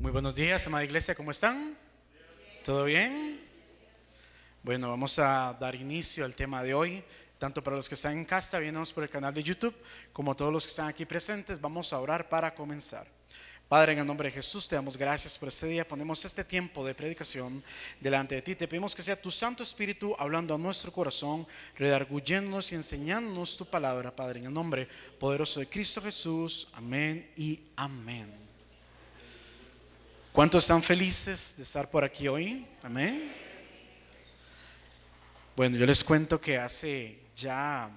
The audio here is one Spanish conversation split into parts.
Muy buenos días, amada iglesia, ¿cómo están? ¿Todo bien? Bueno, vamos a dar inicio al tema de hoy. Tanto para los que están en casa, vientos por el canal de YouTube, como todos los que están aquí presentes, vamos a orar para comenzar. Padre, en el nombre de Jesús, te damos gracias por este día. Ponemos este tiempo de predicación delante de ti. Te pedimos que sea tu Santo Espíritu hablando a nuestro corazón, redarguyéndonos y enseñándonos tu palabra, Padre, en el nombre poderoso de Cristo Jesús. Amén y amén. ¿Cuántos están felices de estar por aquí hoy? Amén. Bueno, yo les cuento que hace ya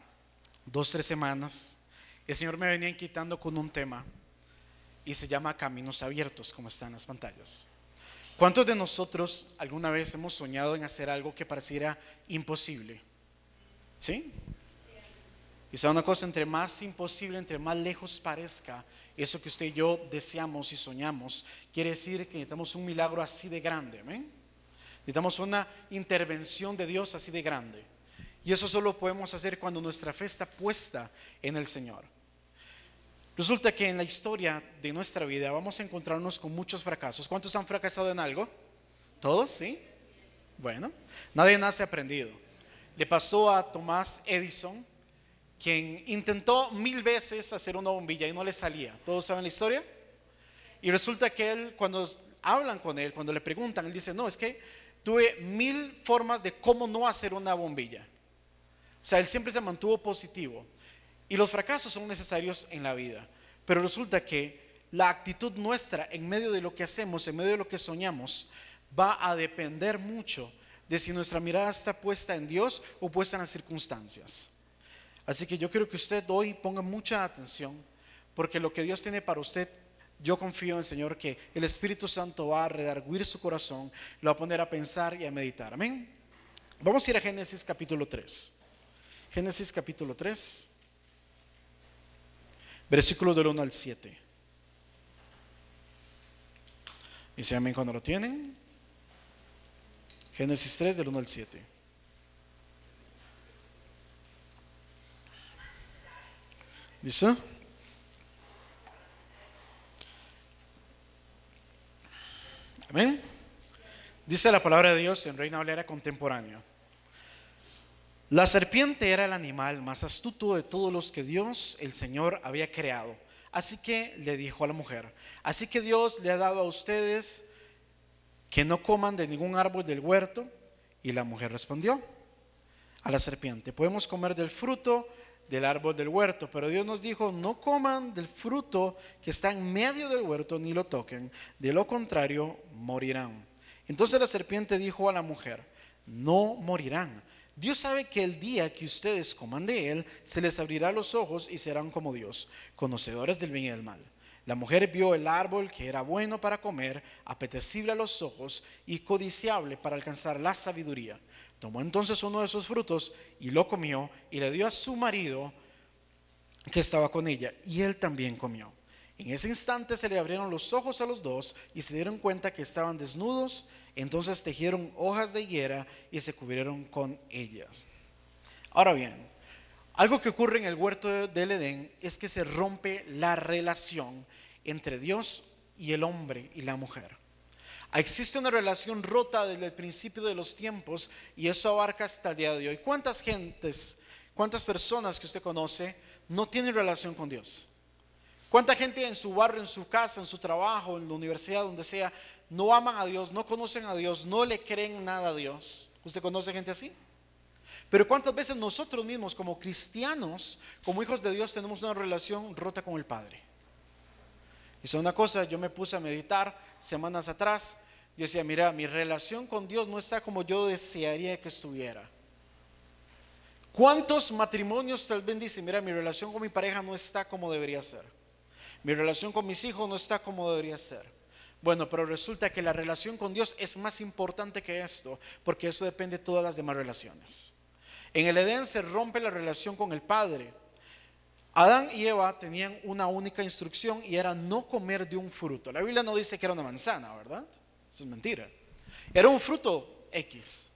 2-3 semanas el Señor me venía inquietando con un tema y se llama Caminos Abiertos, como está en las pantallas. ¿Cuántos de nosotros alguna vez hemos soñado en hacer algo que pareciera imposible? ¿Sí? Y sabe una cosa, entre más imposible, entre más lejos parezca eso que usted y yo deseamos y soñamos, quiere decir que necesitamos un milagro así de grande. ¿Amén? Necesitamos una intervención de Dios así de grande. Y eso solo podemos hacer cuando nuestra fe está puesta en el Señor. Resulta que en la historia de nuestra vida vamos a encontrarnos con muchos fracasos. ¿Cuántos han fracasado en algo? ¿Todos? ¿Sí? Bueno, nadie nace aprendido. Le pasó a Thomas Edison, quien intentó 1000 veces hacer una bombilla y no le salía. ¿Todos saben la historia? Y resulta que él, cuando hablan con él, cuando le preguntan, él dice: no, es que tuve 1000 formas de cómo no hacer una bombilla. O sea, él siempre se mantuvo positivo. Y los fracasos son necesarios en la vida, pero resulta que la actitud nuestra en medio de lo que hacemos, en medio de lo que soñamos, va a depender mucho de si nuestra mirada está puesta en Dios o puesta en las circunstancias. Así que yo quiero que usted hoy ponga mucha atención, porque lo que Dios tiene para usted, yo confío en el Señor que el Espíritu Santo va a redarguir su corazón, lo va a poner a pensar y a meditar. Amén. Vamos a ir a Génesis capítulo 3. Génesis capítulo 3, versículos del 1 al 7. Dice amén cuando lo tienen. Génesis 3 del 1 al 7. Dice: amén. Dice la palabra de Dios en Reina Valera contemporánea: la serpiente era el animal más astuto de todos los que Dios, el Señor, había creado. Así que le dijo a la mujer: así que Dios le ha dado a ustedes que no coman de ningún árbol del huerto. Y la mujer respondió a la serpiente: podemos comer del fruto del árbol del huerto, pero Dios nos dijo: no coman del fruto que está en medio del huerto, ni lo toquen, de lo contrario morirán. Entonces la serpiente dijo a la mujer: no morirán. Dios sabe que el día que ustedes coman de él, se les abrirá los ojos y serán como Dios, conocedores del bien y del mal. La mujer vio el árbol que era bueno para comer, apetecible a los ojos y codiciable para alcanzar la sabiduría. Tomó entonces uno de esos frutos y lo comió, y le dio a su marido que estaba con ella, y él también comió. En ese instante se le abrieron los ojos a los dos y se dieron cuenta que estaban desnudos. Entonces tejieron hojas de higuera y se cubrieron con ellas. Ahora bien, algo que ocurre en el huerto del Edén es que se rompe la relación entre Dios y el hombre y la mujer. Existe una relación rota desde el principio de los tiempos, y eso abarca hasta el día de hoy. ¿Cuántas personas que usted conoce no tienen relación con Dios? ¿Cuánta gente en su barrio, en su casa, en su trabajo, en la universidad, donde sea, no aman a Dios, no conocen a Dios, no le creen nada a Dios? ¿Usted conoce gente así? Pero ¿cuántas veces nosotros mismos como cristianos, como hijos de Dios, tenemos una relación rota con el Padre? Y es una cosa, yo me puse a meditar semanas atrás. Yo decía: mira, mi relación con Dios no está como yo desearía que estuviera. ¿Cuántos matrimonios tal vez dicen: mira, mi relación con mi pareja no está como debería ser, mi relación con mis hijos no está como debería ser? Bueno, pero resulta que la relación con Dios es más importante que esto, porque eso depende de todas las demás relaciones. En el Edén se rompe la relación con el Padre. Adán y Eva tenían una única instrucción, y era no comer de un fruto. La Biblia no dice que era una manzana, ¿verdad? Eso es mentira. Era un fruto X.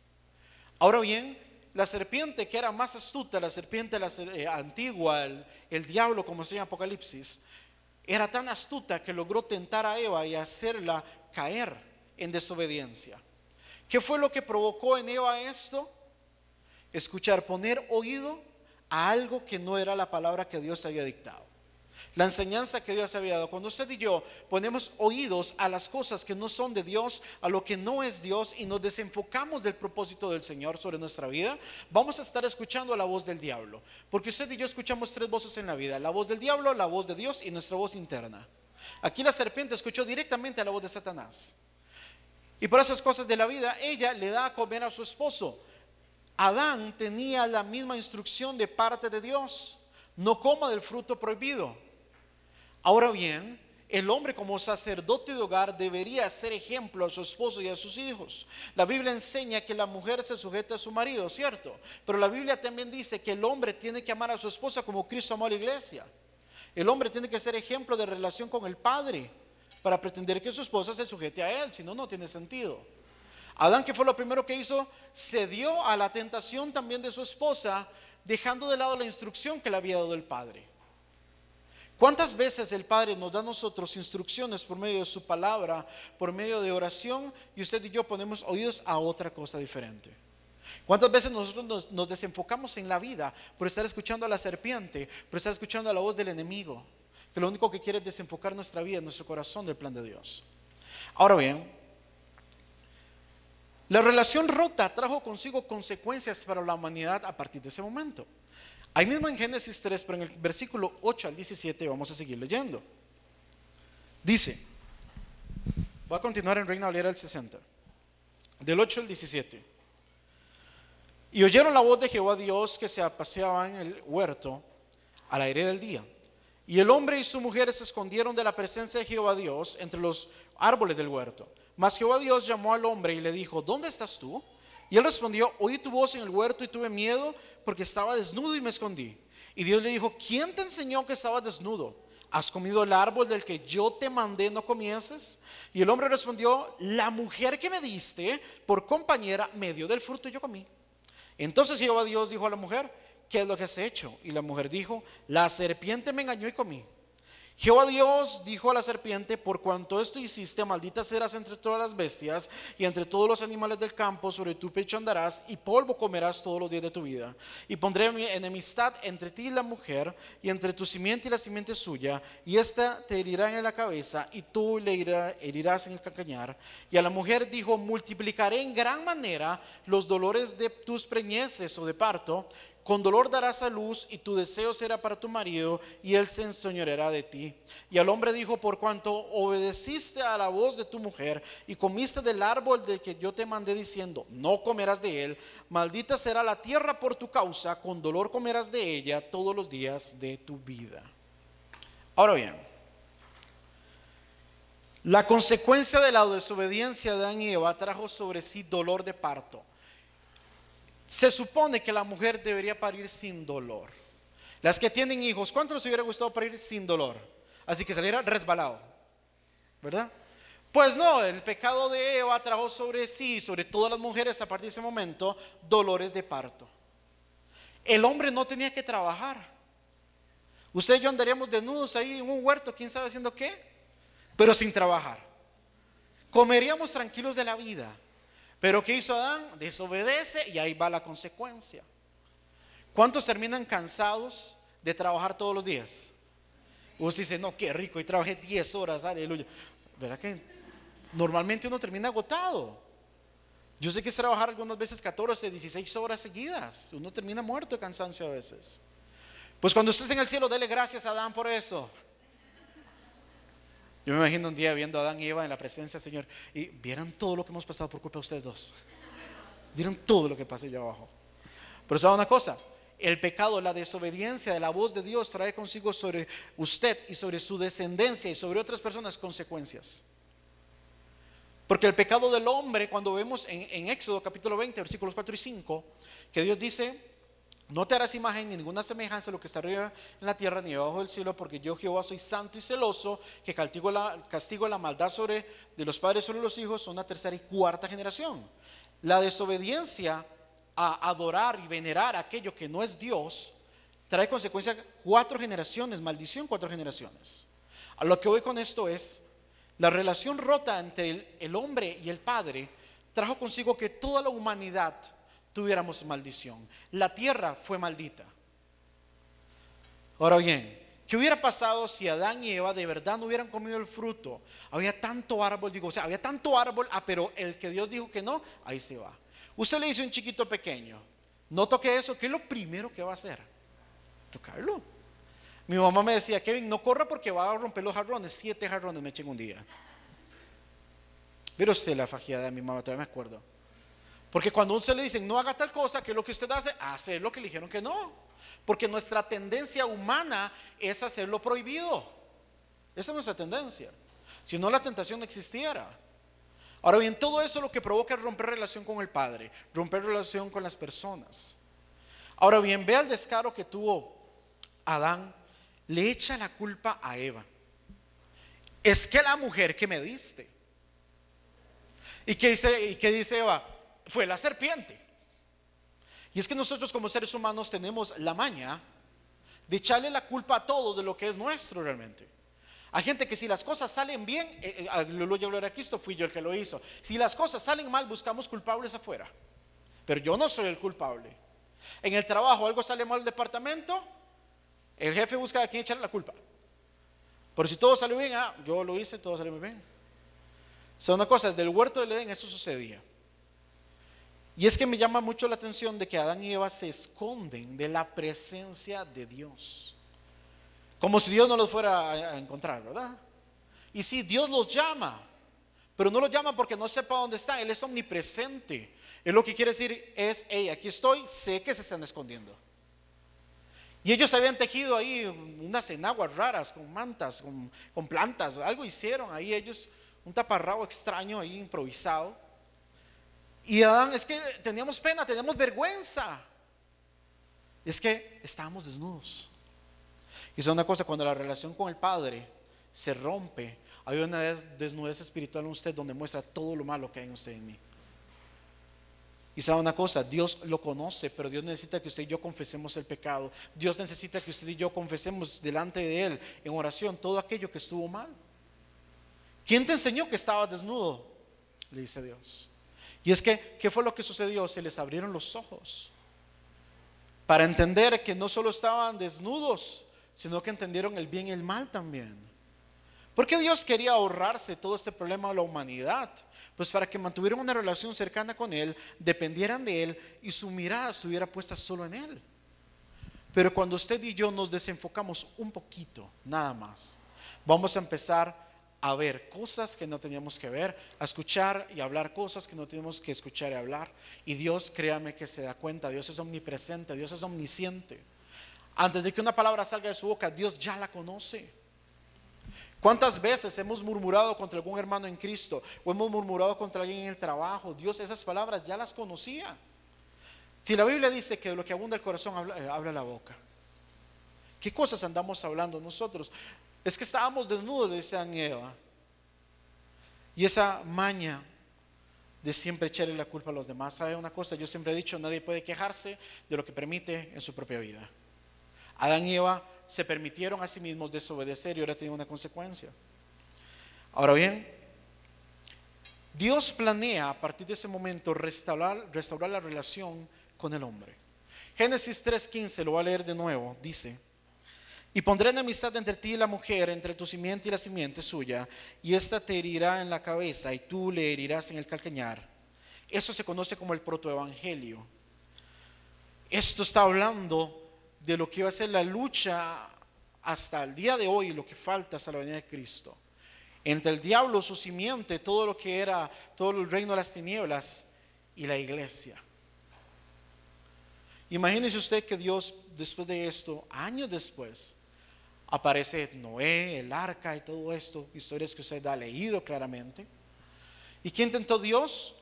Ahora bien, la serpiente, que era más astuta, la serpiente antigua, el diablo, como se llama en Apocalipsis, era tan astuta que logró tentar a Eva y hacerla caer en desobediencia. ¿Qué fue lo que provocó en Eva esto? Escuchar, poner oído a algo que no era la palabra que Dios había dictado, la enseñanza que Dios había dado. Cuando usted y yo ponemos oídos a las cosas que no son de Dios, a lo que no es Dios, y nos desenfocamos del propósito del Señor sobre nuestra vida, vamos a estar escuchando la voz del diablo. Porque usted y yo escuchamos tres voces en la vida: la voz del diablo, la voz de Dios y nuestra voz interna. Aquí la serpiente escuchó directamente a la voz de Satanás, y por esas cosas de la vida ella le da a comer a su esposo. Adán tenía la misma instrucción de parte de Dios: no coma del fruto prohibido. Ahora bien, el hombre como sacerdote de hogar debería ser ejemplo a su esposo y a sus hijos. La Biblia enseña que la mujer se sujeta a su marido, ¿cierto? Pero la Biblia también dice que el hombre tiene que amar a su esposa como Cristo amó a la iglesia. El hombre tiene que ser ejemplo de relación con el Padre para pretender que su esposa se sujete a él, si no, no tiene sentido. Adán, ¿qué fue lo primero que hizo? Cedió a la tentación también de su esposa, dejando de lado la instrucción que le había dado el Padre. ¿Cuántas veces el Padre nos da a nosotros instrucciones por medio de su palabra, por medio de oración, y usted y yo ponemos oídos a otra cosa diferente? ¿Cuántas veces nosotros nos desenfocamos en la vida por estar escuchando a la serpiente, por estar escuchando a la voz del enemigo, que lo único que quiere es desenfocar nuestra vida, nuestro corazón del plan de Dios? Ahora bien, la relación rota trajo consigo consecuencias para la humanidad a partir de ese momento. Ahí mismo en Génesis 3, pero en el versículo 8 al 17 vamos a seguir leyendo. Dice, voy a continuar en Reina Valera del 60, del 8 al 17. Y oyeron la voz de Jehová Dios que se paseaba en el huerto al aire del día. Y el hombre y su mujer se escondieron de la presencia de Jehová Dios entre los árboles del huerto. Mas Jehová Dios llamó al hombre y le dijo, ¿dónde estás tú? Y él respondió, oí tu voz en el huerto y tuve miedo porque estaba desnudo y me escondí. Y Dios le dijo, ¿quién te enseñó que estabas desnudo? ¿Has comido el árbol del que yo te mandé no comieses? Y el hombre respondió, la mujer que me diste por compañera me dio del fruto y yo comí. Entonces Jehová Dios dijo a la mujer, ¿qué es lo que has hecho? Y la mujer dijo, la serpiente me engañó y comí. Jehová Dios dijo a la serpiente, por cuanto esto hiciste, maldita serás entre todas las bestias y entre todos los animales del campo, sobre tu pecho andarás y polvo comerás todos los días de tu vida. Y pondré mi enemistad entre ti y la mujer, y entre tu simiente y la simiente suya, y ésta te herirá en la cabeza y tú le herirás en el calcañar. Y a la mujer dijo, multiplicaré en gran manera los dolores de tus preñeces o de parto. Con dolor darás a luz y tu deseo será para tu marido y él se enseñoreará de ti. Y al hombre dijo, por cuanto obedeciste a la voz de tu mujer y comiste del árbol del que yo te mandé diciendo, no comerás de él, maldita será la tierra por tu causa, con dolor comerás de ella todos los días de tu vida. Ahora bien, la consecuencia de la desobediencia de Adán y Eva trajo sobre sí dolor de parto. Se supone que la mujer debería parir sin dolor. Las que tienen hijos, ¿cuánto les hubiera gustado parir sin dolor? Así que saliera resbalado, ¿verdad? Pues no, el pecado de Eva trajo sobre sí, sobre todas las mujeres a partir de ese momento, dolores de parto. El hombre no tenía que trabajar. Usted y yo andaríamos desnudos ahí en un huerto, quién sabe haciendo qué, pero sin trabajar. Comeríamos tranquilos de la vida. Pero ¿qué hizo Adán? Desobedece y ahí va la consecuencia. ¿Cuántos terminan cansados de trabajar todos los días? Usted dice, no, qué rico, y trabajé 10 horas, aleluya. ¿Verdad que normalmente uno termina agotado? Yo sé que es trabajar algunas veces 14, 16 horas seguidas. Uno termina muerto de cansancio a veces. Pues cuando usted esté en el cielo, dele gracias a Adán por eso. Yo me imagino un día viendo a Adán y Eva en la presencia del Señor y vieran todo lo que hemos pasado por culpa de ustedes dos. Vieron todo lo que pasa allá abajo. Pero sabe una cosa, el pecado, la desobediencia de la voz de Dios trae consigo sobre usted y sobre su descendencia y sobre otras personas consecuencias. Porque el pecado del hombre, cuando vemos en Éxodo capítulo 20 versículos 4 y 5, que Dios dice, no te harás imagen ni ninguna semejanza de lo que está arriba en la tierra ni debajo del cielo, porque yo Jehová soy santo y celoso, que castigo la maldad de los padres sobre los hijos, una tercera y cuarta generación. La desobediencia a adorar y venerar aquello que no es Dios trae consecuencia 4 generaciones, maldición 4 generaciones. A lo que voy con esto es, La relación rota entre el hombre y el Padre trajo consigo que toda la humanidad tuviéramos maldición. La tierra fue maldita. Ahora bien, ¿qué hubiera pasado si Adán y Eva de verdad no hubieran comido el fruto? Había tanto árbol, había tanto árbol, pero el que Dios dijo que no, ahí se va. Usted le dice a un chiquito pequeño, no toque eso, ¿qué es lo primero que va a hacer? Tocarlo. Mi mamá me decía, Kevin, no corra porque va a romper los jarrones. 7 jarrones me eché en un día. Pero usted la fajiada de mi mamá, todavía me acuerdo. Porque cuando a usted le dicen, no haga tal cosa, ¿qué es lo que usted hace? Hacer lo que le dijeron que no. Porque nuestra tendencia humana es hacer lo prohibido. Esa es nuestra tendencia. Si no, la tentación no existiera. Ahora bien, todo eso lo que provoca es romper relación con el Padre, romper relación con las personas. Ahora bien, vea el descaro que tuvo Adán. Le echa la culpa a Eva. Es que la mujer que me diste. ¿Y qué dice Eva? Fue la serpiente. Y es que nosotros como seres humanos tenemos la maña de echarle la culpa a todo de lo que es nuestro realmente. Hay gente que si las cosas salen bien, aleluya, gloria a Cristo, fui yo el que lo hizo. Si las cosas salen mal, buscamos culpables afuera. Pero yo no soy el culpable. En el trabajo algo sale mal en el departamento, el jefe busca a quien echarle la culpa. Pero si todo salió bien, yo lo hice, todo salió muy bien. O sea, una cosa, desde el huerto del Edén eso sucedía. Y es que me llama mucho la atención de que Adán y Eva se esconden de la presencia de Dios. Como si Dios no los fuera a encontrar, ¿verdad? Y sí, Dios los llama, pero no los llama porque no sepa dónde está. Él es omnipresente. Él lo que quiere decir es, hey, aquí estoy, sé que se están escondiendo. Y ellos habían tejido ahí unas enaguas raras, con mantas, con plantas, algo hicieron ahí ellos, un taparrabo extraño ahí improvisado. Y Adán, es que teníamos pena, teníamos vergüenza. Es que estábamos desnudos. Y es una cosa, cuando la relación con el Padre se rompe, hay una desnudez espiritual en usted donde muestra todo lo malo que hay en usted y en mí. Y sabe una cosa, Dios lo conoce, pero Dios necesita que usted y yo confesemos el pecado. Dios necesita que usted y yo confesemos delante de Él en oración todo aquello que estuvo mal. ¿Quién te enseñó que estabas desnudo? Le dice Dios. Y es que, ¿qué fue lo que sucedió? Se les abrieron los ojos para entender que no solo estaban desnudos, sino que entendieron el bien y el mal también. Porque Dios quería ahorrarse todo este problema de la humanidad, pues para que mantuvieran una relación cercana con Él, dependieran de Él y su mirada estuviera puesta solo en Él. Pero cuando usted y yo nos desenfocamos un poquito, nada más, vamos a empezar a ver cosas que no teníamos que ver, a escuchar y hablar cosas que no teníamos que escuchar y hablar. Y Dios, créame que se da cuenta, Dios es omnipresente, Dios es omnisciente. Antes de que una palabra salga de su boca, Dios ya la conoce. ¿Cuántas veces hemos murmurado contra algún hermano en Cristo o hemos murmurado contra alguien en el trabajo? Dios esas palabras ya las conocía. Si la Biblia dice que de lo que abunda el corazón habla la boca, ¿qué cosas andamos hablando nosotros? Es que estábamos desnudos, le decían Eva. Y esa maña de siempre echarle la culpa a los demás. ¿Sabe una cosa? Yo siempre he dicho, nadie puede quejarse de lo que permite en su propia vida. Adán y Eva se permitieron a sí mismos desobedecer y ahora tienen una consecuencia. Ahora bien, Dios planea a partir de ese momento restaurar la relación con el hombre. Génesis 3:15, lo voy a leer de nuevo, dice: y pondré enemistad entre ti y la mujer, entre tu simiente y la simiente suya, y ésta te herirá en la cabeza y tú le herirás en el calcañar. Eso se conoce como el protoevangelio. Esto está hablando de lo que va a ser la lucha hasta el día de hoy, lo que falta hasta la venida de Cristo, entre el diablo, su simiente, todo lo que era, todo el reino de las tinieblas y la iglesia. Imagínese usted que Dios, después de esto, años después, aparece Noé, el arca y todo esto, historias que usted ha leído claramente. ¿Y qué intentó Dios?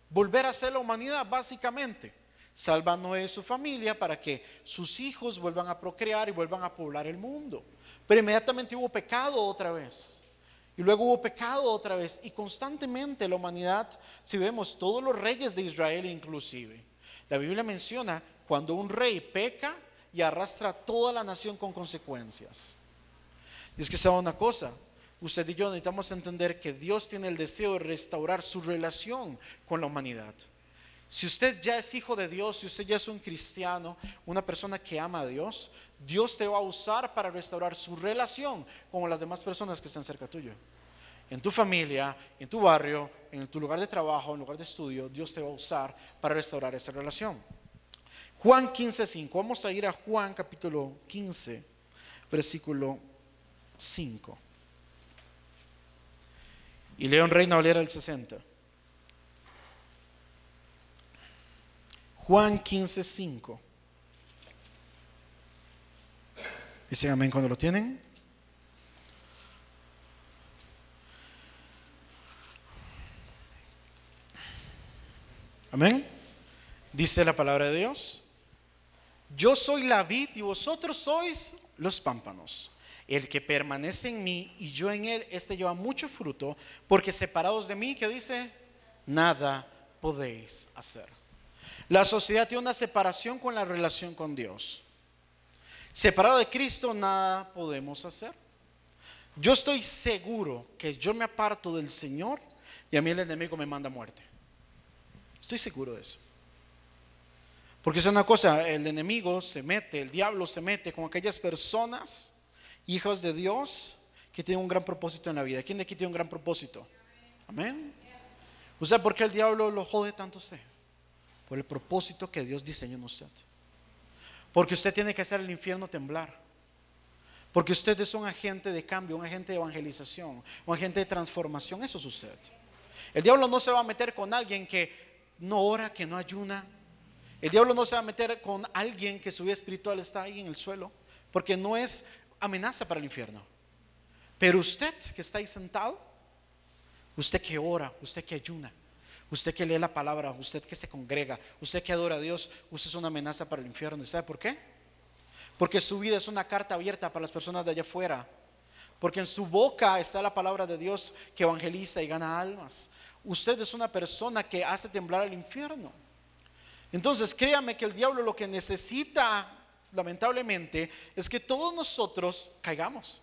Volver a hacer la humanidad básicamente. Salva a Noé y su familia para que sus hijos vuelvan a procrear y vuelvan a poblar el mundo. Pero inmediatamente hubo pecado otra vez. Y luego hubo pecado otra vez. Y constantemente la humanidad, si vemos todos los reyes de Israel inclusive, la Biblia menciona cuando un rey peca y arrastra a toda la nación con consecuencias. Y es que sabe una cosa, usted y yo necesitamos entender que Dios tiene el deseo de restaurar su relación con la humanidad. Si usted ya es hijo de Dios, si usted ya es un cristiano, una persona que ama a Dios, Dios te va a usar para restaurar su relación con las demás personas que están cerca tuyo. En tu familia, en tu barrio, en tu lugar de trabajo, en lugar de estudio, Dios te va a usar para restaurar esa relación. Juan 15:5. Vamos a ir a Juan capítulo 15, versículo 5. Y leo en Reina Valera del 60. Juan 15:5. Dicen amén cuando lo tienen. Amén. Dice la palabra de Dios: yo soy la vid y vosotros sois los pámpanos. El que permanece en mí y yo en él, este lleva mucho fruto, porque separados de mí, ¿qué dice? Nada podéis hacer. La sociedad tiene una separación con la relación con Dios. Separado de Cristo, nada podemos hacer. Yo estoy seguro que yo me aparto del Señor y a mí el enemigo me manda muerte. Estoy seguro de eso. Porque es una cosa, el enemigo se mete, el diablo se mete con aquellas personas, hijos de Dios, que tienen un gran propósito en la vida. ¿Quién de aquí tiene un gran propósito? Amén. ¿Usted por qué el diablo lo jode tanto a usted? Por el propósito que Dios diseñó en usted. Porque usted tiene que hacer el infierno temblar. Porque usted es un agente de cambio, un agente de evangelización, un agente de transformación. Eso es usted. El diablo no se va a meter con alguien que no ora, que no ayuna. El diablo no se va a meter con alguien que su vida espiritual está ahí en el suelo, porque no es amenaza para el infierno. Pero usted que está ahí sentado, usted que ora, usted que ayuna, usted que lee la palabra, usted que se congrega, usted que adora a Dios, usted es una amenaza para el infierno. ¿Y sabe por qué? Porque su vida es una carta abierta para las personas de allá afuera. Porque en su boca está la palabra de Dios que evangeliza y gana almas. Usted es una persona que hace temblar al infierno. Entonces créame que el diablo lo que necesita, lamentablemente, es que todos nosotros caigamos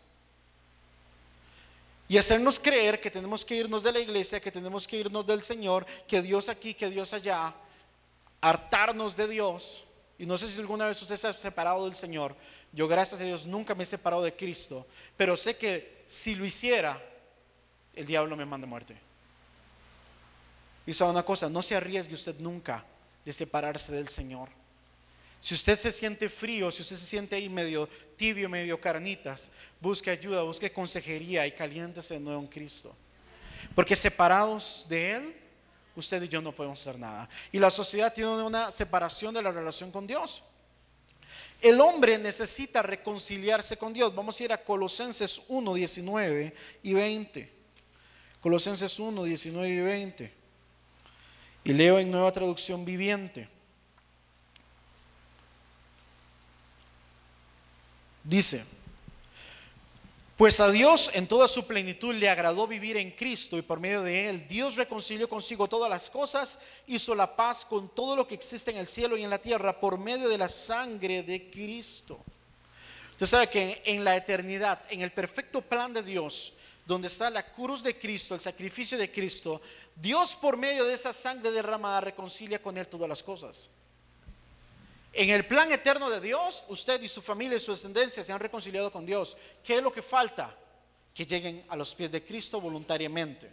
y hacernos creer que tenemos que irnos de la iglesia, que tenemos que irnos del Señor, que Dios aquí, que Dios allá, hartarnos de Dios. Y no sé si alguna vez usted se ha separado del Señor. Yo, gracias a Dios, nunca me he separado de Cristo, pero sé que si lo hiciera, el diablo me manda muerte. Y sabe una cosa, no se arriesgue usted nunca de separarse del Señor. Si usted se siente frío, si usted se siente ahí medio tibio, medio carnitas, busque ayuda, busque consejería y caliéntese de nuevo en Cristo. Porque separados de Él, usted y yo no podemos hacer nada. Y la sociedad tiene una separación de la relación con Dios. El hombre necesita reconciliarse con Dios. Vamos a ir a Colosenses 1, 19 y 20. Colosenses 1, 19 y 20. Y leo en Nueva Traducción Viviente. Dice: pues a Dios en toda su plenitud le agradó vivir en Cristo, y por medio de Él Dios reconcilió consigo todas las cosas, hizo la paz con todo lo que existe en el cielo y en la tierra por medio de la sangre de Cristo. Usted sabe que en la eternidad, en el perfecto plan de Dios, donde está la cruz de Cristo, el sacrificio de Cristo, Dios por medio de esa sangre derramada reconcilia con Él todas las cosas. En el plan eterno de Dios, usted y su familia y su descendencia se han reconciliado con Dios. ¿Qué es lo que falta? Que lleguen a los pies de Cristo voluntariamente.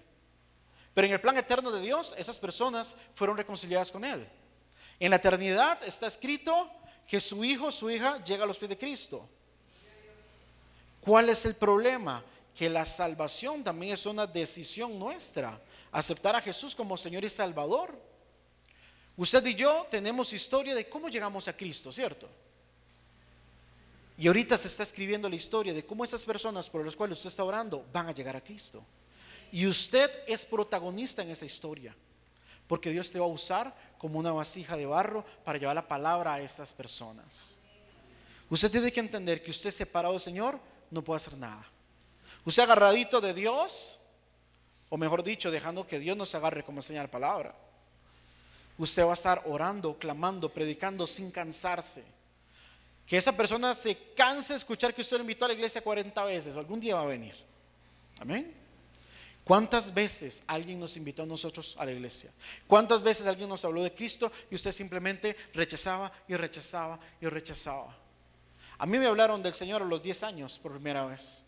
Pero en el plan eterno de Dios, esas personas fueron reconciliadas con Él. En la eternidad está escrito que su hijo, su hija llega a los pies de Cristo. ¿Cuál es el problema? Que la salvación también es una decisión nuestra. Aceptar a Jesús como Señor y Salvador. Usted y yo tenemos historia de cómo llegamos a Cristo, ¿cierto? Y ahorita se está escribiendo la historia de cómo esas personas por las cuales usted está orando van a llegar a Cristo. Y usted es protagonista en esa historia, porque Dios te va a usar como una vasija de barro para llevar la palabra a estas personas. Usted tiene que entender que usted separado del Señor no puede hacer nada. Usted agarradito de Dios, o mejor dicho, dejando que Dios nos agarre como enseña la palabra, usted va a estar orando, clamando, predicando sin cansarse. Que esa persona se canse de escuchar que usted lo invitó a la iglesia 40 veces, algún día va a venir. Amén. ¿Cuántas veces alguien nos invitó a nosotros a la iglesia? ¿Cuántas veces alguien nos habló de Cristo y usted simplemente rechazaba y rechazaba y rechazaba? A mí me hablaron del Señor a los 10 años por primera vez.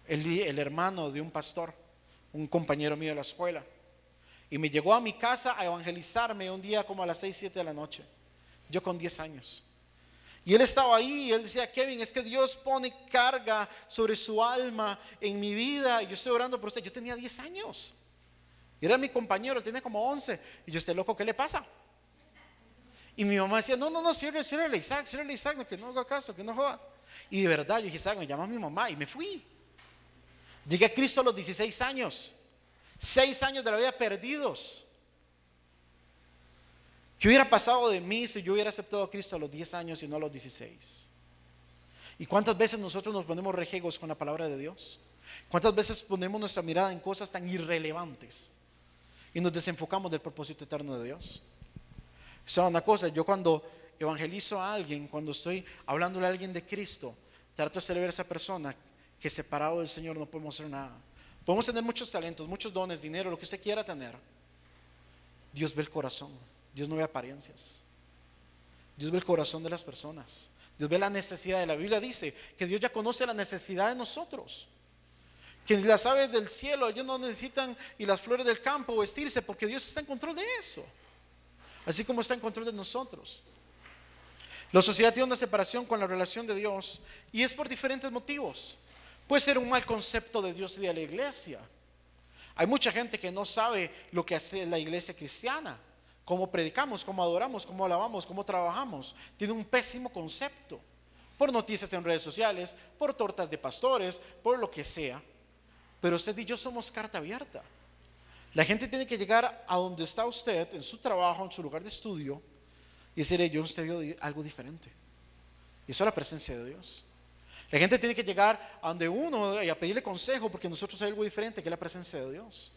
El hermano de un pastor, un compañero mío de la escuela, y me llegó a mi casa a evangelizarme un día como a las 6, 7 de la noche, yo con 10 años. Y él estaba ahí y él decía: Kevin, es que Dios pone carga sobre su alma en mi vida y yo estoy orando por usted. Yo tenía 10 años y era mi compañero, él tenía como 11. Y yo: este loco, ¿qué le pasa? Y mi mamá decía: no, cierre Isaac, que no haga caso, que no joda. Y de verdad yo dije: Isaac, me llama mi mamá, y me fui. Llegué a Cristo a los 16 años, 6 años de la vida perdidos. ¿Qué hubiera pasado de mí si yo hubiera aceptado a Cristo a los 10 años y no a los 16? ¿Y cuántas veces nosotros nos ponemos rejegos con la palabra de Dios? ¿Cuántas veces ponemos nuestra mirada en cosas tan irrelevantes y nos desenfocamos del propósito eterno de Dios? ¿Saben una cosa? Yo cuando evangelizo a alguien, cuando estoy hablándole a alguien de Cristo, trato de hacerle ver a esa persona que separado del Señor no podemos hacer nada. Podemos tener muchos talentos, muchos dones, dinero, lo que usted quiera tener. Dios ve el corazón. Dios no ve apariencias. Dios ve el corazón de las personas. Dios ve la necesidad. La Biblia dice que Dios ya conoce la necesidad de nosotros, que las aves del cielo ellos no necesitan, y las flores del campo, vestirse, porque Dios está en control de eso, así como está en control de nosotros. La sociedad tiene una separación con la relación de Dios, y es por diferentes motivos. Puede ser un mal concepto de Dios y de la iglesia. Hay mucha gente que no sabe lo que hace la iglesia cristiana, cómo predicamos, cómo adoramos, cómo alabamos, cómo trabajamos. Tiene un pésimo concepto, por noticias en redes sociales, por tortas de pastores, por lo que sea. Pero usted y yo somos carta abierta. La gente tiene que llegar a donde está usted, en su trabajo, en su lugar de estudio, y decirle: yo usted vio algo diferente. Y eso es la presencia de Dios. La gente tiene que llegar a donde uno y a pedirle consejo, porque nosotros hay algo diferente, que es la presencia de Dios.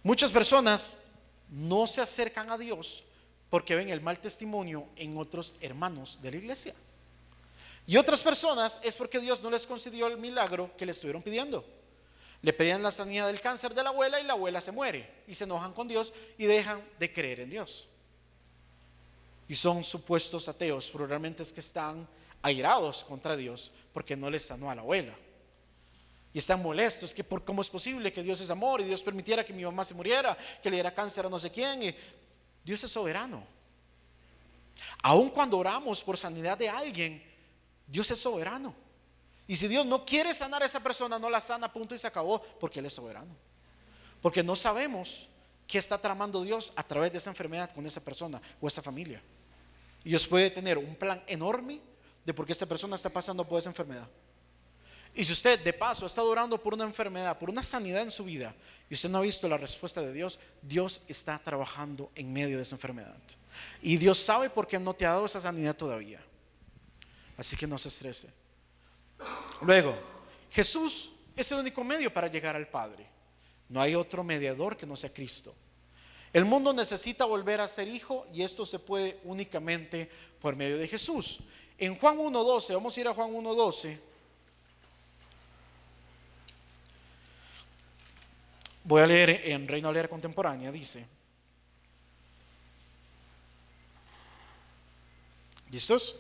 Muchas personas no se acercan a Dios porque ven el mal testimonio en otros hermanos de la iglesia. Y otras personas es porque Dios no les concedió el milagro que le estuvieron pidiendo. Le pedían la sanidad del cáncer de la abuela y la abuela se muere, y se enojan con Dios y dejan de creer en Dios. Y son supuestos ateos, pero realmente es que están airados contra Dios porque no les sanó a la abuela. Y están molestos, que por cómo es posible que Dios es amor y Dios permitiera que mi mamá se muriera, que le diera cáncer a no sé quién. Y Dios es soberano. Aun cuando oramos por sanidad de alguien, Dios es soberano. Y si Dios no quiere sanar a esa persona, no la sana, punto, y se acabó, porque Él es soberano. Porque no sabemos qué está tramando Dios a través de esa enfermedad con esa persona o esa familia. Y Dios puede tener un plan enorme de por qué esta persona está pasando por esa enfermedad. Y si usted de paso ha estado orando por una enfermedad, por una sanidad en su vida, y usted no ha visto la respuesta de Dios, Dios está trabajando en medio de esa enfermedad. Y Dios sabe por qué no te ha dado esa sanidad todavía. Así que no se estrese. Luego, Jesús es el único medio para llegar al Padre. No hay otro mediador que no sea Cristo. El mundo necesita volver a ser hijo, y esto se puede únicamente por medio de Jesús. En Juan 1:12, vamos a ir a Juan 1:12. Voy a leer en Reina Valera Contemporánea. Dice: ¿listos?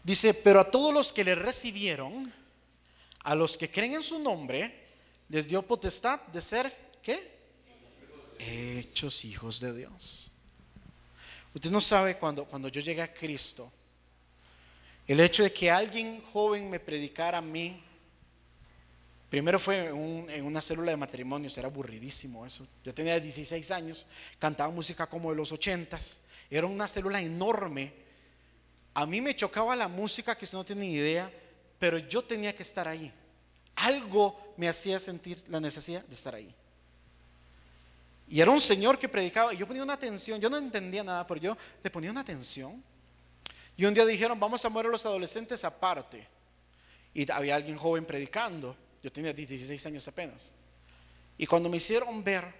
Dice: pero a todos los que le recibieron, a los que creen en su nombre, les dio potestad de ser, ¿qué? Hechos hijos de Dios. Usted no sabe, cuando yo llegué a Cristo, el hecho de que alguien joven me predicara a mí. Primero fue en una célula de matrimonios, era aburridísimo eso. Yo tenía 16 años, cantaba música como de los 80s, era una célula enorme. A mí me chocaba la música, que usted no tiene ni idea, pero yo tenía que estar ahí. Algo me hacía sentir la necesidad de estar ahí. Y era un señor que predicaba, y yo ponía una atención, yo no entendía nada, pero yo le ponía una atención. Y un día dijeron: vamos a mover a los adolescentes aparte. Y había alguien joven predicando. Yo tenía 16 años apenas. Y cuando me hicieron ver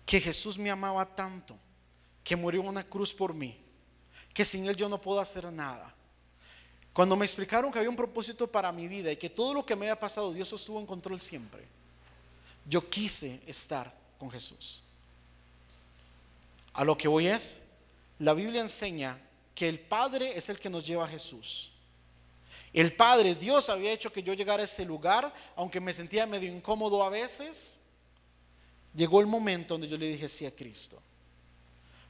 que Jesús me amaba tanto, que murió en una cruz por mí, que sin Él yo no puedo hacer nada, Cuando me explicaron que había un propósito para mi vida y que todo lo que me había pasado Dios estuvo en control siempre, yo quise estar con Jesús. A lo que voy es, la Biblia enseña que el Padre es el que nos lleva a Jesús. El Padre, Dios había hecho que yo llegara a ese lugar, aunque me sentía medio incómodo a veces. Llegó el momento donde yo le dije sí a Cristo.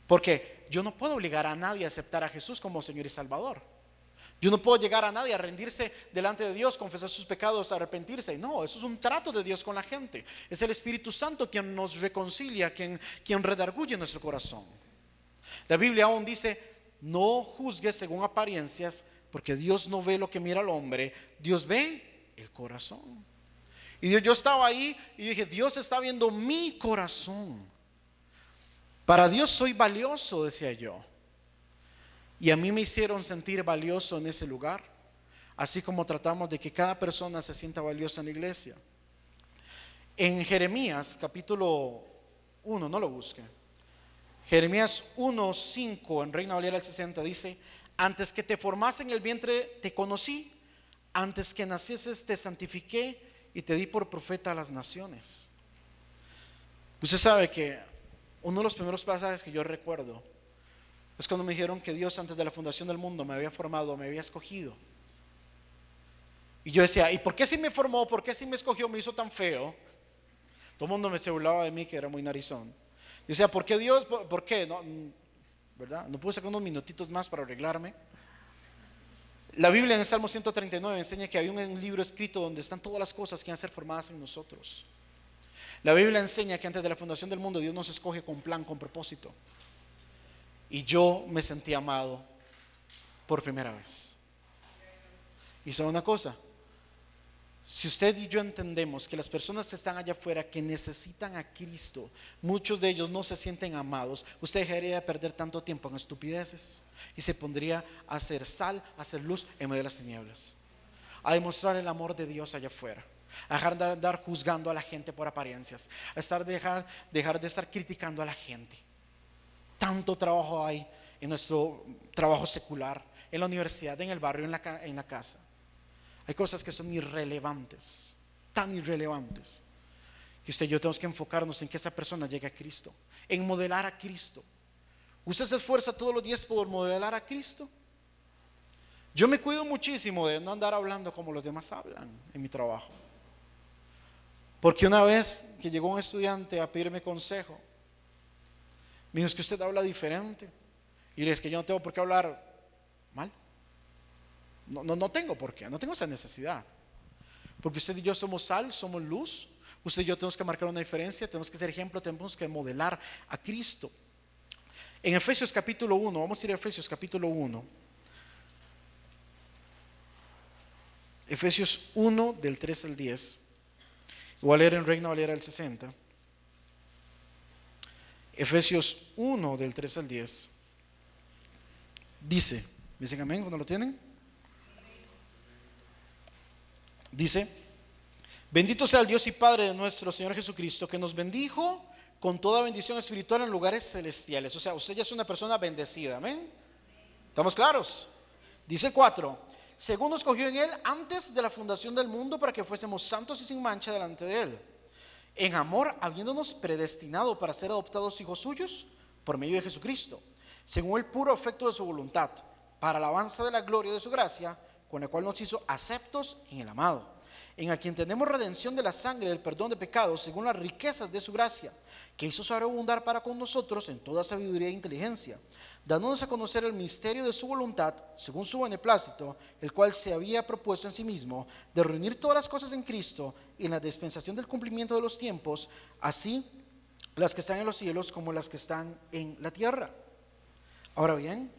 Porque yo no puedo obligar a nadie a aceptar a Jesús como Señor y Salvador. Yo no puedo llegar a nadie a rendirse delante de Dios, confesar sus pecados, arrepentirse. No, eso es un trato de Dios con la gente. Es el Espíritu Santo quien nos reconcilia, quien redarguye nuestro corazón. La Biblia aún dice, no juzgues según apariencias, porque Dios no ve lo que mira el hombre, Dios ve el corazón. Y yo estaba ahí y dije, Dios está viendo mi corazón. Para Dios soy valioso, decía yo. Y a mí me hicieron sentir valioso en ese lugar, así como tratamos de que cada persona se sienta valiosa en la iglesia. En Jeremías capítulo 1, no lo busque. Jeremías 1:5 en Reina Valera del 60 dice, antes que te formase en el vientre te conocí, antes que nacieses te santifiqué y te di por profeta a las naciones. Usted sabe que uno de los primeros pasajes que yo recuerdo es cuando me dijeron que Dios antes de la fundación del mundo me había formado, me había escogido. Y yo decía, ¿y por qué si me formó? ¿Por qué si me escogió me hizo tan feo? Todo el mundo me se burlaba de mí que era muy narizón. Yo decía, ¿por qué Dios? ¿Por qué? No, ¿verdad? No pude sacar unos minutitos más para arreglarme. La Biblia en el Salmo 139 enseña que hay un libro escrito donde están todas las cosas que han de ser formadas en nosotros. La Biblia enseña que antes de la fundación del mundo Dios nos escoge con plan, con propósito. Y yo me sentí amado por primera vez. Y sabe una cosa, si usted y yo entendemos que las personas que están allá afuera que necesitan a Cristo, muchos de ellos no se sienten amados, usted dejaría de perder tanto tiempo en estupideces y se pondría a hacer sal, a hacer luz en medio de las tinieblas, a demostrar el amor de Dios allá afuera, a dejar de andar juzgando a la gente por apariencias, a dejar de estar criticando a la gente. Tanto trabajo hay en nuestro trabajo secular, en la universidad, en el barrio, en la casa. Hay cosas que son irrelevantes, tan irrelevantes, que usted y yo tenemos que enfocarnos en que esa persona llegue a Cristo, en modelar a Cristo. ¿Usted se esfuerza todos los días por modelar a Cristo? Yo me cuido muchísimo de no andar hablando como los demás hablan en mi trabajo. Porque una vez que llegó un estudiante a pedirme consejo, me dijo, es que usted habla diferente. Y le dije, es que yo no tengo por qué hablar mal. No tengo por qué, no tengo esa necesidad. Porque usted y yo somos sal, somos luz. Usted y yo tenemos que marcar una diferencia, tenemos que ser ejemplo, tenemos que modelar a Cristo. En Efesios capítulo 1, vamos a ir a Efesios capítulo 1. Efesios 1 del 3 al 10. Voy a leer en Reina Valera del 60. Efesios 1 del 3 al 10. Dice, ¿me dicen amén cuando lo tienen? Dice, bendito sea el Dios y Padre de nuestro Señor Jesucristo, que nos bendijo con toda bendición espiritual en lugares celestiales. O sea, usted ya es una persona bendecida, amén. ¿Estamos claros? Dice el 4, según nos escogió en Él antes de la fundación del mundo para que fuésemos santos y sin mancha delante de Él, en amor habiéndonos predestinado para ser adoptados hijos suyos por medio de Jesucristo, según el puro afecto de su voluntad, para alabanza de la gloria de su gracia, con la cual nos hizo aceptos en el amado, en a quien tenemos redención de la sangre del perdón de pecados, según las riquezas de su gracia, que hizo sobreabundar para con nosotros en toda sabiduría e inteligencia, dándonos a conocer el misterio de su voluntad, según su beneplácito, el cual se había propuesto en sí mismo, de reunir todas las cosas en Cristo, y en la dispensación del cumplimiento de los tiempos, así las que están en los cielos como las que están en la tierra. Ahora bien,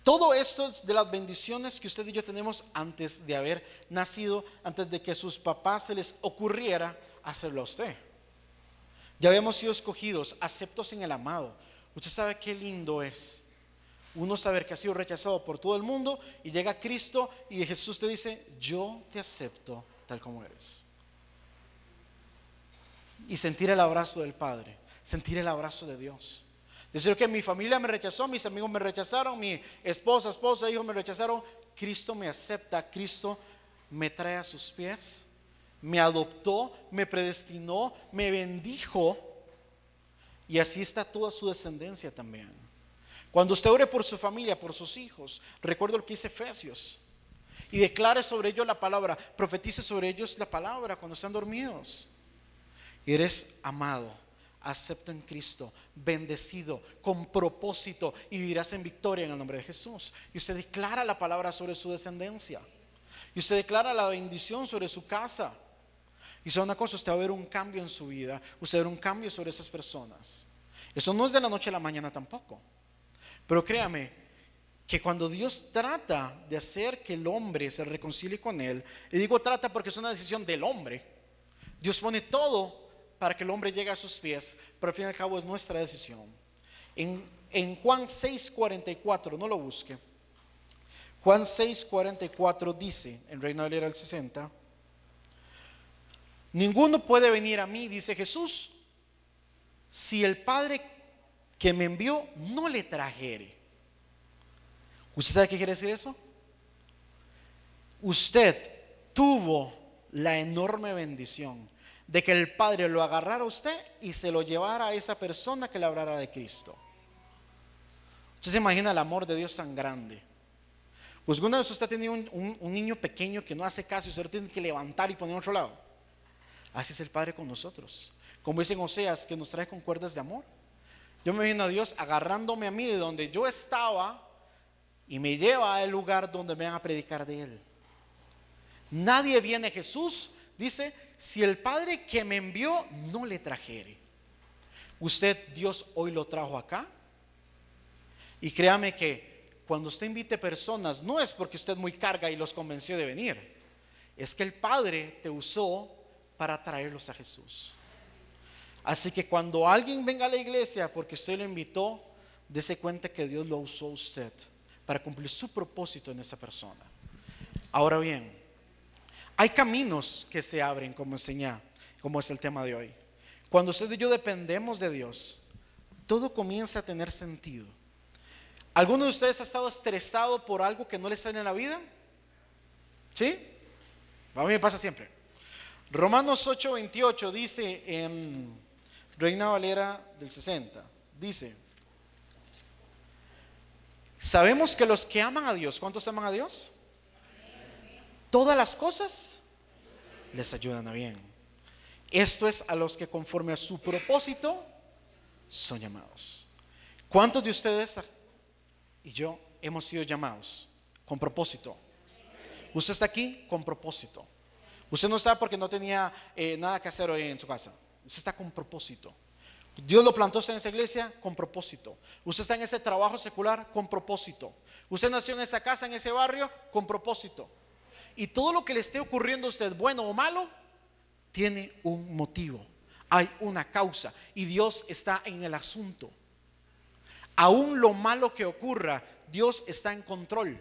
todo esto de las bendiciones que usted y yo tenemos antes de haber nacido, antes de que sus papás se les ocurriera hacerlo a usted. Ya habíamos sido escogidos, aceptos en el amado. Usted sabe qué lindo es uno saber que ha sido rechazado por todo el mundo y llega a Cristo y Jesús te dice, yo te acepto tal como eres. Y sentir el abrazo del Padre, sentir el abrazo de Dios. Decir que mi familia me rechazó, mis amigos me rechazaron, mi esposa, hijos me rechazaron, Cristo me acepta, Cristo me trae a sus pies, me adoptó, me predestinó, me bendijo, y así está toda su descendencia también. Cuando usted ore por su familia, por sus hijos, recuerdo lo que dice Efesios, y declare sobre ellos la palabra, profetice sobre ellos la palabra cuando están dormidos. Eres amado, acepto en Cristo, bendecido, con propósito, y vivirás en victoria en el nombre de Jesús. Y usted declara la palabra sobre su descendencia, y usted declara la bendición sobre su casa. Y sabe una cosa, usted va a ver un cambio en su vida, usted va a ver un cambio sobre esas personas. Eso no es de la noche a la mañana tampoco. Pero créame que cuando Dios trata de hacer que el hombre se reconcilie con Él, y digo trata porque es una decisión del hombre, Dios pone todo para que el hombre llegue a sus pies, pero al fin y al cabo es nuestra decisión. En Juan 6:44, no lo busque, Juan 6:44 dice, en Reina Valera del 60, ninguno puede venir a mí, dice Jesús, si el Padre que me envió no le trajere. ¿Usted sabe qué quiere decir eso? Usted tuvo la enorme bendición de que el Padre lo agarrara a usted y se lo llevara a esa persona que le hablara de Cristo. Usted se imagina el amor de Dios tan grande. Pues alguna vez usted ha tenido un niño pequeño que no hace caso y usted lo tiene que levantar y poner a otro lado. Así es el Padre con nosotros. Como dicen Oseas, que nos trae con cuerdas de amor. Yo me imagino a Dios agarrándome a mí de donde yo estaba y me lleva al lugar donde me van a predicar de Él. Nadie viene a Jesús, dice, si el Padre que me envió no le trajere. Usted, Dios hoy lo trajo acá. Y créame que cuando usted invite personas, no es porque usted muy carga y los convenció de venir. Es que el Padre te usó para traerlos a Jesús. Así que cuando alguien venga a la iglesia porque usted lo invitó, dése cuenta que Dios lo usó a usted para cumplir su propósito en esa persona. Ahora bien, hay caminos que se abren, como enseñé, como es el tema de hoy. Cuando usted y yo dependemos de Dios, todo comienza a tener sentido. ¿Alguno de ustedes ha estado estresado por algo que no le sale en la vida? ¿Sí? A mí me pasa siempre. Romanos 8:28 dice en Reina Valera del 60, dice: sabemos que los que aman a Dios, ¿cuántos aman a Dios? Todas las cosas les ayudan a bien. Esto es a los que conforme a su propósito son llamados. ¿Cuántos de ustedes y yo hemos sido llamados con propósito? Usted está aquí con propósito. Usted no está porque no tenía nada que hacer hoy en su casa. Usted está con propósito. Dios lo plantó en esa iglesia con propósito. Usted está en ese trabajo secular con propósito. Usted nació en esa casa, en ese barrio, con propósito. Y todo lo que le esté ocurriendo a usted, bueno o malo, tiene un motivo. Hay una causa y Dios está en el asunto. Aún lo malo que ocurra, Dios está en control.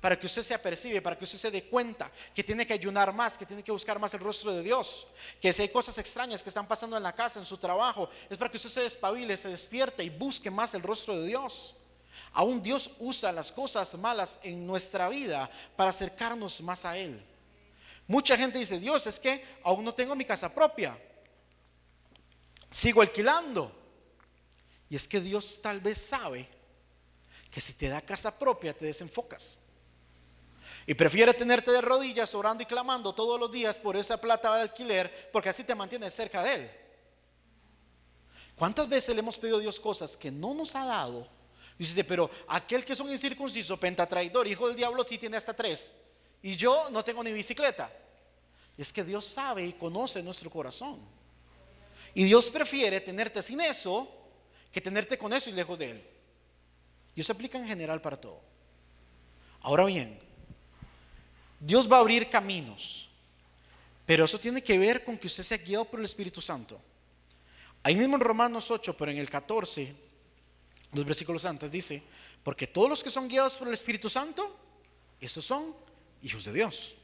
Para que usted se apercibe, para que usted se dé cuenta que tiene que ayunar más, que tiene que buscar más el rostro de Dios. Que si hay cosas extrañas que están pasando en la casa, en su trabajo, es para que usted se despabile, se despierte y busque más el rostro de Dios. Aún Dios usa las cosas malas en nuestra vida para acercarnos más a Él. Mucha gente dice: Dios, es que aún no tengo mi casa propia, sigo alquilando. Y es que Dios tal vez sabe que si te da casa propia te desenfocas y prefiere tenerte de rodillas orando y clamando todos los días por esa plata de alquiler, porque así te mantienes cerca de Él. ¿Cuántas veces le hemos pedido a Dios cosas que no nos ha dado? Y dice: pero aquel que es un incircunciso, pentatraidor, hijo del diablo, sí tiene hasta 3, y yo no tengo ni bicicleta. Es que Dios sabe y conoce nuestro corazón, y Dios prefiere tenerte sin eso que tenerte con eso y lejos de Él. Y eso aplica en general para todo. Ahora bien, Dios va a abrir caminos, pero eso tiene que ver con que usted sea guiado por el Espíritu Santo. Ahí mismo en Romanos 8, pero en el 14, los versículos antes dice: porque todos los que son guiados por el Espíritu Santo, estos son hijos de Dios.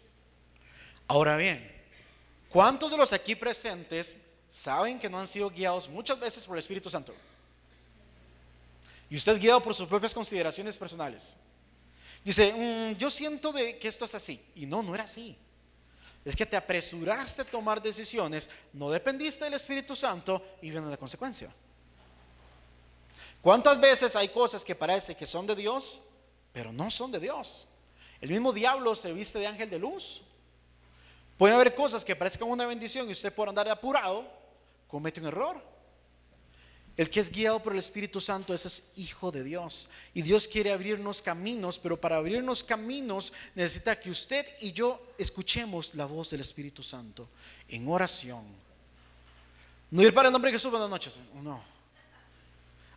Ahora bien, ¿cuántos de los aquí presentes saben que no han sido guiados muchas veces por el Espíritu Santo? Y usted es guiado por sus propias consideraciones personales. Dice, yo siento de que esto es así. Y no, no era así. Es que te apresuraste a tomar decisiones, no dependiste del Espíritu Santo y viene la consecuencia. ¿Cuántas veces hay cosas que parece que son de Dios, pero no son de Dios? El mismo diablo se viste de ángel de luz. Puede haber cosas que parezcan una bendición y usted por andar apurado comete un error. El que es guiado por el Espíritu Santo, ese es hijo de Dios. Y Dios quiere abrirnos caminos, pero para abrirnos caminos necesita que usted y yo escuchemos la voz del Espíritu Santo en oración. No ir para el nombre de Jesús, buenas noches. No.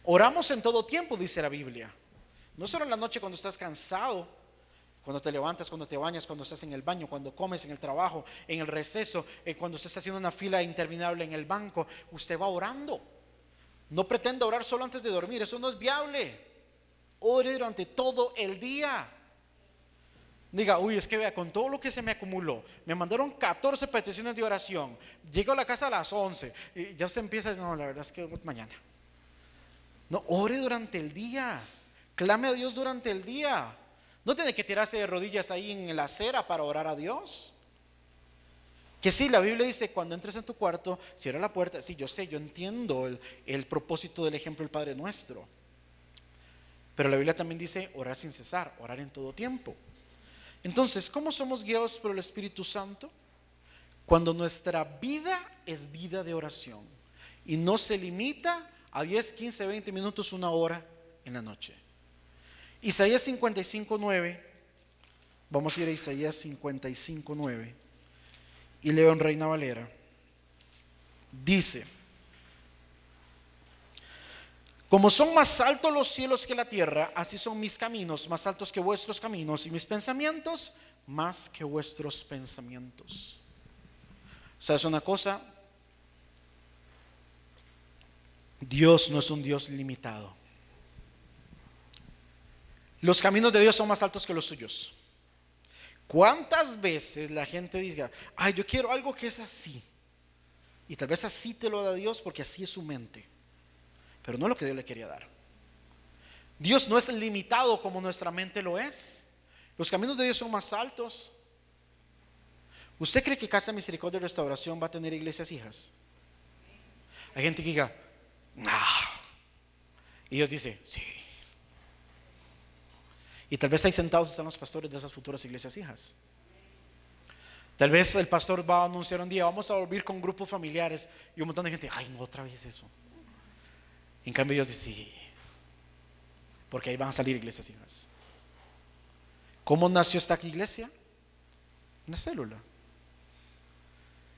Oramos en todo tiempo, dice la Biblia. No solo en la noche cuando estás cansado, cuando te levantas, cuando te bañas, cuando estás en el baño, cuando comes, en el trabajo, en el receso, cuando usted está haciendo una fila interminable en el banco, usted va orando. No pretenda orar solo antes de dormir, eso no es viable. Ore durante todo el día. Diga, uy, es que vea, con todo lo que se me acumuló, me mandaron 14 peticiones de oración, llego a la casa a las 11 y ya se empieza, no, la verdad es que mañana. No, ore durante el día, clame a Dios durante el día. No tiene que tirarse de rodillas ahí en la acera para orar a Dios. Que sí, la Biblia dice, cuando entres en tu cuarto, cierra la puerta. Sí, yo sé, yo entiendo el propósito del ejemplo del Padre Nuestro. Pero la Biblia también dice, orar sin cesar, orar en todo tiempo. Entonces, ¿cómo somos guiados por el Espíritu Santo? Cuando nuestra vida es vida de oración y no se limita a 10, 15, 20 minutos, una hora en la noche. Isaías 55:9. Vamos a ir a Isaías 55:9 y leo en Reina Valera. Dice: como son más altos los cielos que la tierra, así son mis caminos más altos que vuestros caminos, y mis pensamientos más que vuestros pensamientos. ¿Sabes una cosa? Dios no es un Dios limitado. Los caminos de Dios son más altos que los suyos. ¿Cuántas veces la gente diga, ay, yo quiero algo que es así? Y tal vez así te lo da Dios porque así es su mente, pero no es lo que Dios le quería dar. Dios no es limitado como nuestra mente lo es. Los caminos de Dios son más altos. ¿Usted cree que Casa Misericordia y Restauración va a tener iglesias hijas? Hay gente que diga, no. Y Dios dice, sí. Y tal vez ahí sentados están los pastores de esas futuras iglesias hijas. Tal vez el pastor va a anunciar un día, vamos a volver con grupos familiares, y un montón de gente, ay, no, otra vez eso. En cambio Dios dice, sí, porque ahí van a salir iglesias hijas. ¿Cómo nació esta iglesia? Una célula.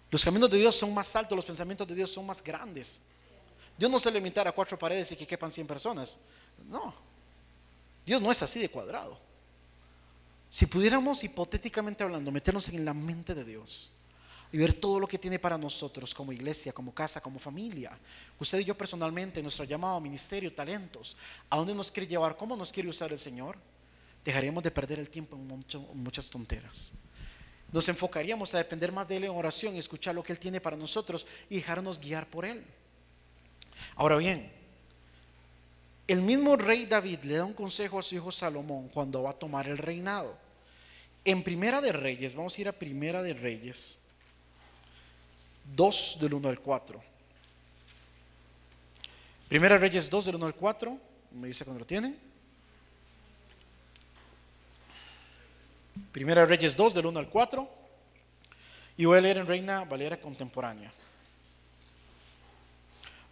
Los caminos de Dios son más altos, los pensamientos de Dios son más grandes. Dios no se limita a 4 paredes y que quepan 100 personas. No, Dios no es así de cuadrado. Si pudiéramos, hipotéticamente hablando, meternos en la mente de Dios y ver todo lo que tiene para nosotros como iglesia, como casa, como familia, usted y yo personalmente, nuestro llamado, ministerio, talentos, ¿a dónde nos quiere llevar? ¿Cómo nos quiere usar el Señor? Dejaríamos de perder el tiempo en muchas tonteras. Nos enfocaríamos a depender más de Él en oración y escuchar lo que Él tiene para nosotros y dejarnos guiar por Él. Ahora bien, el mismo rey David le da un consejo a su hijo Salomón cuando va a tomar el reinado. En Primera de Reyes, vamos a ir a Primera de Reyes 2 del 1 al 4. Primera de Reyes 2 del 1 al 4. Me dice cuando lo tienen. Primera de Reyes 2 del 1 al 4. Y voy a leer en Reina Valera contemporánea.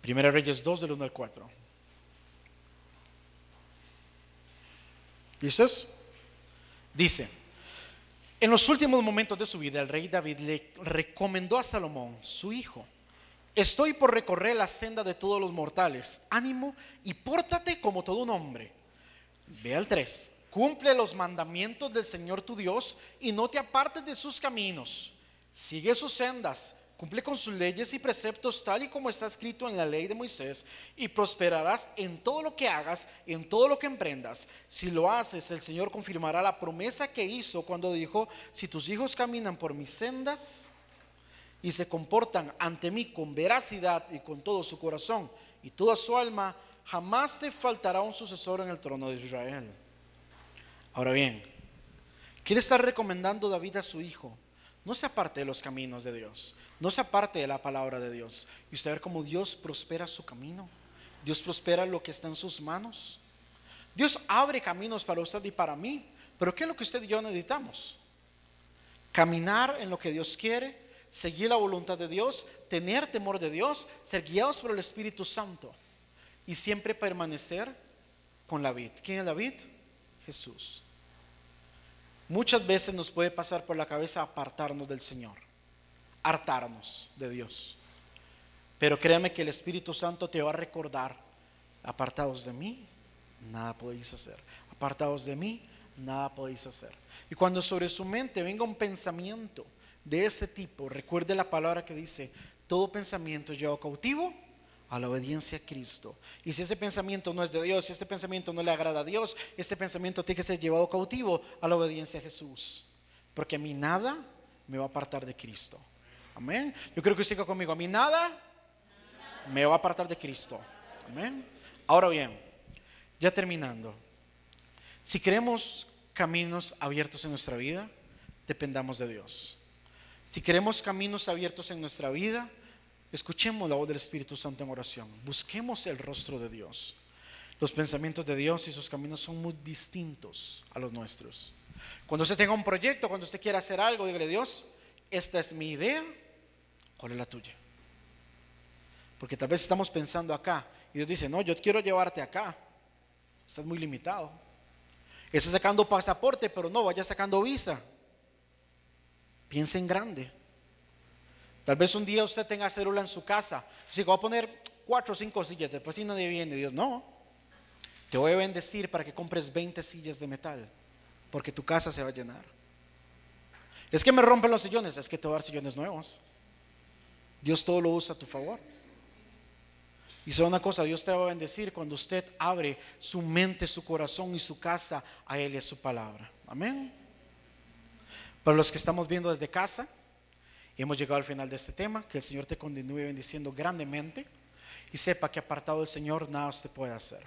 Primera de Reyes 2 del 1 al 4. ¿Listos? Dice: en los últimos momentos de su vida, el rey David le recomendó a Salomón, su hijo: estoy por recorrer la senda de todos los mortales. Ánimo y pórtate como todo un hombre. Ve al 3. Cumple los mandamientos del Señor tu Dios y no te apartes de sus caminos. Sigue sus sendas, cumple con sus leyes y preceptos tal y como está escrito en la ley de Moisés, y prosperarás en todo lo que hagas, en todo lo que emprendas. Si lo haces, el Señor confirmará la promesa que hizo cuando dijo: si tus hijos caminan por mis sendas y se comportan ante mí con veracidad y con todo su corazón y toda su alma, jamás te faltará un sucesor en el trono de Israel. Ahora bien, ¿qué le está recomendando David a su hijo? No se aparte de los caminos de Dios, no se aparte de la palabra de Dios. Y usted ver cómo Dios prospera su camino, Dios prospera lo que está en sus manos. Dios abre caminos para usted y para mí. Pero ¿qué es lo que usted y yo necesitamos? Caminar en lo que Dios quiere, seguir la voluntad de Dios, tener temor de Dios, ser guiados por el Espíritu Santo y siempre permanecer con la vid. ¿Quién es la vid? Jesús. Muchas veces nos puede pasar por la cabeza apartarnos del Señor, hartarnos de Dios. Pero créame que el Espíritu Santo te va a recordar: apartados de mí, nada podéis hacer. Apartados de mí, nada podéis hacer. Y cuando sobre su mente venga un pensamiento de ese tipo, recuerde la palabra que dice: todo pensamiento lleva cautivo a la obediencia a Cristo. Y si ese pensamiento no es de Dios, si este pensamiento no le agrada a Dios, este pensamiento tiene que ser llevado cautivo a la obediencia a Jesús. Porque a mí nada me va a apartar de Cristo. Amén. Yo creo que usted diga conmigo: a mí nada me va a apartar de Cristo. Amén. Ahora bien, ya terminando, si queremos caminos abiertos en nuestra vida, dependamos de Dios. Si queremos caminos abiertos en nuestra vida, escuchemos la voz del Espíritu Santo en oración. Busquemos el rostro de Dios. Los pensamientos de Dios y sus caminos son muy distintos a los nuestros. Cuando usted tenga un proyecto, cuando usted quiera hacer algo, dígale: Dios, esta es mi idea, ¿cuál es la tuya? Porque tal vez estamos pensando acá y Dios dice: no, yo quiero llevarte acá. Estás muy limitado. Estás sacando pasaporte, pero no, vaya sacando visa. Piensa en grande. Tal vez un día usted tenga célula en su casa. Si voy a poner 4 o 5 sillas, después si nadie viene, Dios: no, te voy a bendecir para que compres 20 sillas de metal, porque tu casa se va a llenar. Es que me rompen los sillones, es que te voy a dar sillones nuevos. Dios todo lo usa a tu favor. Y sabe una cosa: Dios te va a bendecir cuando usted abre su mente, su corazón y su casa a Él y a su palabra. Amén. Para los que estamos viendo desde casa, hemos llegado al final de este tema. Que el Señor te continúe bendiciendo grandemente y sepa que apartado del Señor nada usted puede hacer.